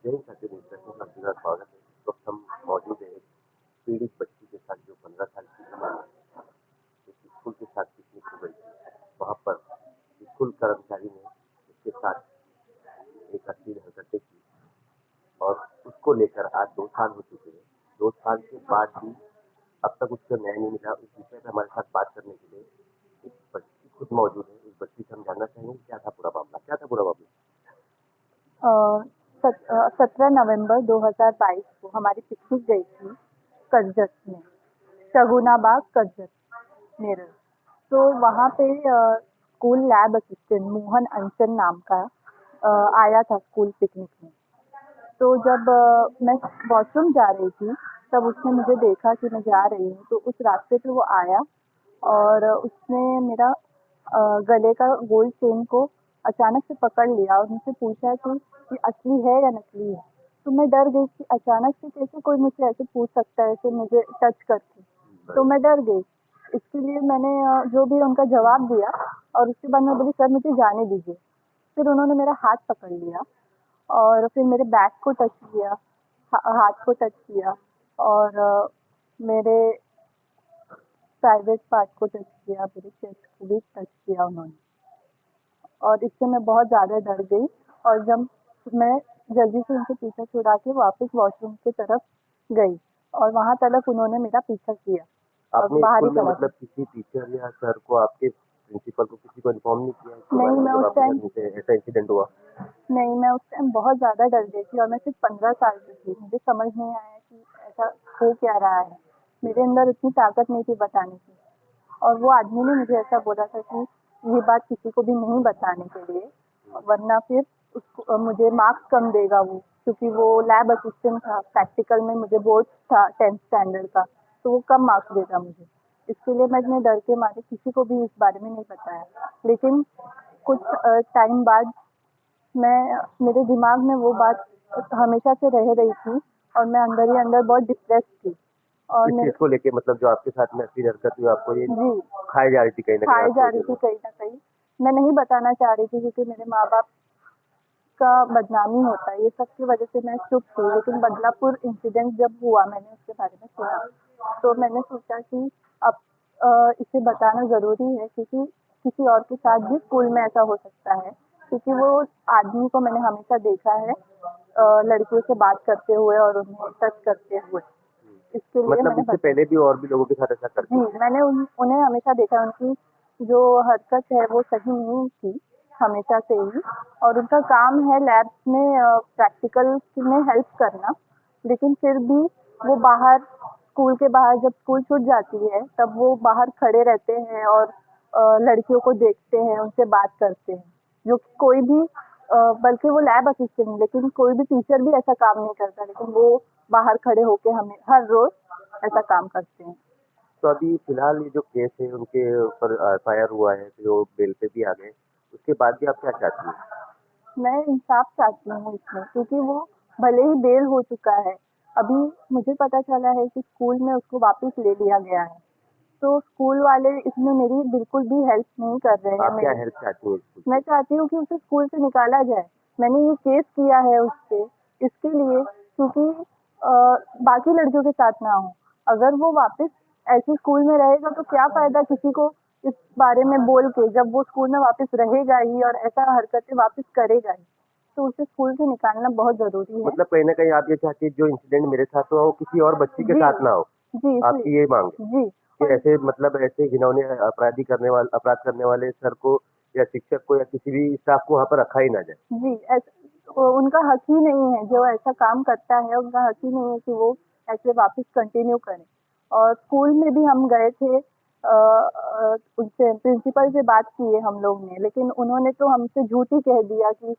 जय हिंद साथी मित्र में आपका स्वागत है। इस वक्त हम मौजूद है एक पीड़ित बच्ची के साथ जो 15 साल की उम्र में एक स्कूल के साथ पिकनिक को गई थी। वहाँ पर स्कूल कर्मचारी ने उसके साथ एक अश्लील हरकतें की और उसको लेकर आज 2 साल हो चुके हैं। 2 साल के बाद भी अब तक उसको न्याय नहीं मिला। उस विषय पे हमारे साथ बात करने के लिए एक बच्ची खुद मौजूद है। उस बच्ची से हम जानना चाहेंगे क्या था पूरा मामला, क्या था पूरा मामला। 17 नवंबर 2022 को हमारी पिकनिक गई थी करजत में, शगुना बाग करजत मेरठ। तो वहाँ पे स्कूल लैब असिस्टेंट मोहन अंचन नाम का आया था स्कूल पिकनिक में। तो जब मैं वॉशरूम जा रही थी तब उसने मुझे देखा कि मैं जा रही हूँ, तो उस रास्ते पे वो आया और उसने मेरा गले का गोल्ड चेन को अचानक से पकड़ लिया और मुझसे पूछा कि ये असली है या नकली है। तो मैं डर गई कि अचानक से कैसे कोई मुझसे ऐसे पूछ सकता है, ऐसे मुझे टच करके। तो मैं डर गई। इसके लिए मैंने जो भी उनका जवाब दिया और उसके बाद मैं बोली सर मुझे जाने दीजिए। फिर उन्होंने मेरा हाथ पकड़ लिया और फिर मेरे बैक को टच किया, हाथ को टच किया और मेरे प्राइवेट पार्ट को टच किया, मेरे चेस्ट को भी टच किया उन्होंने। और इससे मैं बहुत ज़्यादा डर गई और जब मैं जल्दी से उनसे पीछा छुड़ा के वापस वॉशरूम की तरफ गई और वहाँ तक उन्होंने मेरा पीछा किया और आपने बाहरी स्कूल में तरफ। मतलब किसी टीचर या सर को, आपके प्रिंसिपल को, किसी को इन्फॉर्म नहीं किया इसके नहीं बारे में मैं जब उस आपके टाइम साथ में ऐसा इंसिडेंट हुआ? नहीं मैं उस टाइम बहुत ज़्यादा डर गई थी और मैं सिर्फ 15 साल की थी। मुझे समझ नहीं आया कि ऐसा हो क्या रहा है। मेरे अंदर इतनी ताकत नहीं थी बताने की। और वो आदमी ने मुझे ऐसा बोला था कि ये बात किसी को भी नहीं बताने के लिए, वरना फिर उसको मुझे मार्क्स कम देगा वो, क्योंकि वो लैब असिस्टेंट था। प्रैक्टिकल में मुझे बोर्ड था 10th स्टैंडर्ड का, तो वो कम मार्क्स देगा मुझे। इसके लिए मैंने डर के मारे किसी को भी इस बारे में नहीं बताया। लेकिन कुछ टाइम बाद मैं मेरे दिमाग में वो बात हमेशा से रह रही थी और मैं अंदर ही अंदर बहुत डिप्रेस थी। और इस मेरे चीज को लेके मतलब जो आपके साथ में अश्लील हरकत हुई, आपको ये जी खाई जा रही थी कहीं ना कहीं खाई जा आपको रही दिल थी में। कहीं ना कहीं। मैं नहीं बताना चाह रही थी क्योंकि मेरे माँ बाप का बदनामी होता है, ये सब की वजह से मैं चुप थी। लेकिन बदलापुर इंसिडेंट जब हुआ, मैंने उसके बारे में सुना, तो मैंने सोचा कि अब इसे बताना ज़रूरी है, क्योंकि किसी और के साथ भी स्कूल में ऐसा हो सकता है। क्योंकि वो आदमी को मैंने हमेशा देखा है लड़कियों से बात करते हुए और उन्हें टच करते हुए। इसके लिए मतलब मैंने इससे बताया। पहले भी और भी लोगों के साथ ऐसा जी, करते थे? मैंने उन्हें हमेशा देखा। उनकी जो हरकत है वो सही नहीं थी हमेशा से ही। और उनका काम है लैब में प्रैक्टिकल में हेल्प करना। लेकिन फिर भी वो बाहर, स्कूल के बाहर जब स्कूल छूट जाती है तब वो बाहर खड़े रहते हैं और लड़कियों को देखते हैं, उनसे बात करते हैं। जो कि कोई भी बल्कि वो लैब असिस्टेंट, लेकिन कोई भी टीचर भी ऐसा काम नहीं करता, लेकिन वो बाहर खड़े होके हमें हर रोज ऐसा काम करते हैं। तो अभी फिलहाल ये जो केस है उनके ऊपर एफआईआर हुआ है, जो बेल पे भी आ गए, उसके बाद भी आप क्या चाहती हैं? मैं इंसाफ चाहती हूँ इसमें, क्योंकि वो भले ही बेल हो चुका है, अभी मुझे पता चला है कि स्कूल में उसको वापस ले लिया गया है। तो स्कूल वाले इसमें मेरी बिल्कुल भी हेल्प नहीं कर रहे हैं आप क्या मेरी। हेल्प चाहती हैं इसकी? मैं चाहती हूँ कि उसे स्कूल से निकाला जाए। मैंने ये केस किया है उससे इसके लिए, क्योंकि अ, बाकी लड़कियों के साथ ना हो। अगर वो वापस ऐसे स्कूल में रहेगा तो क्या फ़ायदा किसी को इस बारे में बोल के, जब वो स्कूल में वापस रहेगा ही और ऐसा हरकतें वापस करेगा ही। तो उसे स्कूल से निकालना बहुत ज़रूरी है। मतलब कहीं ना कहीं आप ये चाहती हैं जो इंसिडेंट मेरे साथ हुआ वो किसी और बच्ची के जी, साथ ना हो। जी, जी, आपकी ये मांग है जी। कि और ऐसे मतलब ऐसे घिनौने अपराध करने वाले सर को या शिक्षक को या किसी भी स्टाफ को वहाँ पर रखा ही ना जाए। जी, उनका हक ही नहीं है, जो ऐसा काम करता है उनका हक ही नहीं है कि वो ऐसे वापस कंटिन्यू करें। और स्कूल में भी हम गए थे, उनसे प्रिंसिपल से बात की है हम लोग ने, लेकिन उन्होंने तो हमसे झूठ ही कह दिया कि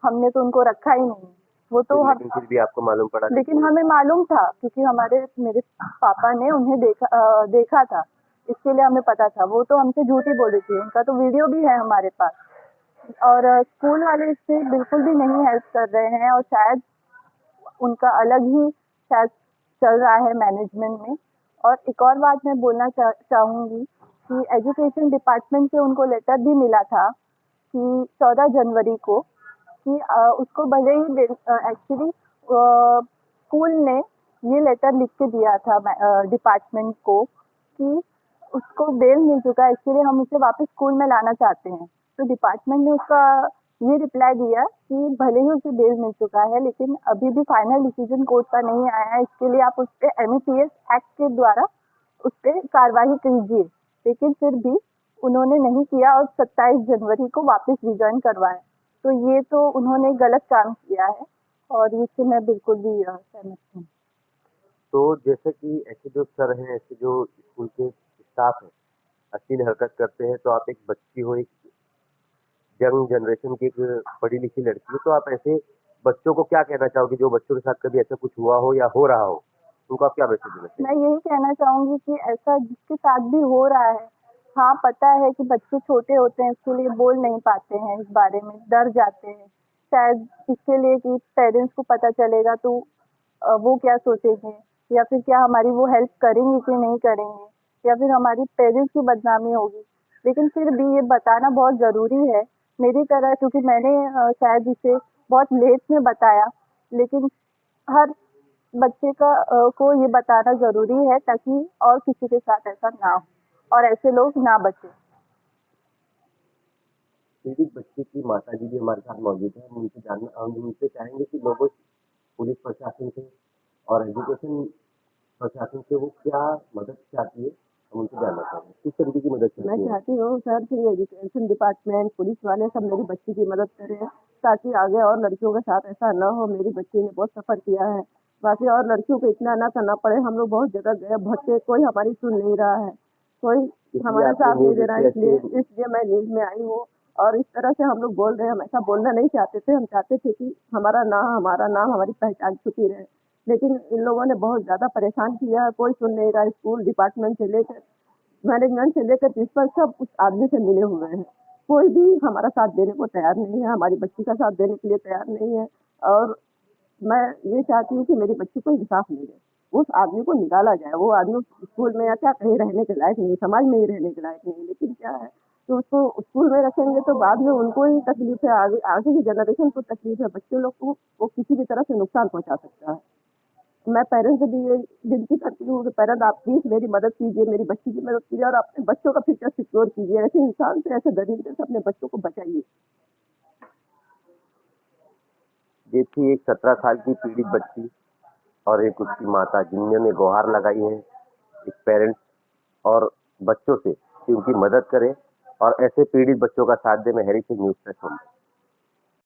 हमने तो उनको रखा ही नहीं। वो तो हम, लेकिन फिर भी आपको मालूम पड़ा कि लेकिन हमें मालूम था क्योंकि मेरे पापा ने उन्हें देखा था। इसके लिए हमें पता था। वो तो हमसे झूठ ही बोली थी, उनका तो वीडियो भी है हमारे पास। और स्कूल वाले इससे बिल्कुल भी नहीं हेल्प कर रहे हैं और शायद उनका अलग ही शायद चल रहा है मैनेजमेंट में। और एक और बात मैं बोलना चाहूँगी कि एजुकेशन डिपार्टमेंट से उनको लेटर भी मिला था कि 14 जनवरी को कि उसको भले ही एक्चुअली स्कूल ने ये लेटर लिख के दिया था डिपार्टमेंट को कि उसको बेल मिल चुका है, इसके लिए हम उसे वापस स्कूल में लाना चाहते हैं। तो डिपार्टमेंट ने उसका ये रिप्लाई दिया कि भले ही उसे बेल मिल चुका है, लेकिन अभी भी फाइनल डिसीजन कोर्ट का नहीं आया है, इसके लिए आप उस पर एमईपीएस एक्ट के द्वारा उस पर कार्रवाई कीजिए। लेकिन फिर भी उन्होंने नहीं किया और 27 जनवरी को वापस रिजॉइन करवाया। तो ये तो उन्होंने गलत काम किया है और इससे मैं बिल्कुल भी सहमत हूँ। तो जैसे कि ऐसे जो सर हैं, ऐसे जो स्कूल के स्टाफ हैं, अश्लील हरकत करते हैं, तो आप एक बच्ची हो, एक यंग जनरेशन की एक पढ़ी लिखी लड़की हो, तो आप ऐसे बच्चों को क्या कहना चाहोगे जो बच्चों के साथ कभी ऐसा कुछ हुआ हो या हो रहा हो, उनको आप क्या मैसेज देना मैं चाहिए? यही कहना चाहूंगी कि ऐसा जिसके साथ भी हो रहा है, हाँ पता है कि बच्चे छोटे होते हैं, इसके लिए बोल नहीं पाते हैं, इस बारे में डर जाते हैं शायद इसके लिए कि पेरेंट्स को पता चलेगा तो वो क्या सोचेंगे, या फिर क्या हमारी वो हेल्प करेंगे कि नहीं करेंगे, या फिर हमारी पेरेंट्स की बदनामी होगी। लेकिन फिर भी ये बताना बहुत ज़रूरी है मेरी तरह, क्योंकि मैंने शायद इसे बहुत लेट में बताया, लेकिन हर बच्चे को ये बताना ज़रूरी है ताकि और किसी के साथ ऐसा ना हो और ऐसे लोग ना बचें। पीड़ित बच्चे की माता जी भी हमारे साथ मौजूद है, हम उनसे चाहेंगे कि लोगों, पुलिस प्रशासन से और एजुकेशन प्रशासन से वो क्या मदद चाहती है, हम उनसे जानना चाहेंगे किस तरीके की मदद मैं चाहती है। चाहती हूँ सर कि एजुकेशन डिपार्टमेंट पुलिस वाले सब मेरी बच्ची की मदद करें ताकि आगे और लड़कियों के साथ ऐसा ना हो। मेरी बच्ची ने बहुत सफ़र किया है, बाकी और लड़कियों को इतना ना करना पड़े। हम लोग बहुत जगह गए, भटके, कोई हमारी सुन नहीं रहा है, कोई इसलिए हमारा आपने साथ नहीं न्यूज दे रहा है। ऐसे इसलिए मैं न्यूज़ में आई हूँ और इस तरह से हम लोग बोल रहे हैं। हम ऐसा बोलना नहीं चाहते थे, हम चाहते थे कि हमारा नाम हमारी पहचान छुपी रहे, लेकिन इन लोगों ने बहुत ज़्यादा परेशान किया है। कोई सुन नहीं रहा, स्कूल डिपार्टमेंट से लेकर मैनेजमेंट से लेकर प्रिंसिपल सब उस आदमी से मिले हुए हैं। कोई भी हमारा साथ देने को तैयार नहीं है, हमारी बच्ची का साथ देने के लिए तैयार नहीं है। और मैं ये चाहती हूँ कि मेरी बच्ची को इंसाफ मिले, उस आदमी को निकाला जाए। वो आदमी स्कूल में या क्या कहीं रहने के लायक नहीं, समाज में ही रहने के लायक नहीं। लेकिन क्या है कि उसको स्कूल में रखेंगे तो बाद में उनको ही तकलीफ है, आगे आगे की जनरेशन को तकलीफ है, बच्चे लोग को वो किसी भी तरह से नुकसान पहुँचा सकता है। मैं पेरेंट्स से भी ये विनती करती हूँ कि पेरेंट आप प्लीज़ मेरी मदद कीजिए, मेरी बच्ची की मदद कीजिए और अपने बच्चों का फ्यूचर सिक्योर कीजिए। ऐसे इंसान से, ऐसे दरिंदे से अपने बच्चों को बचाइए। ये थी एक 17 साल की पीड़ित बच्ची और एक उसकी माता, जिन्होंने गुहार लगाई है एक पेरेंट्स और बच्चों से कि उनकी मदद करें और ऐसे पीड़ित बच्चों का साथ दें। मैं हैरी सिंह, न्यूज़ 10 मुंबई।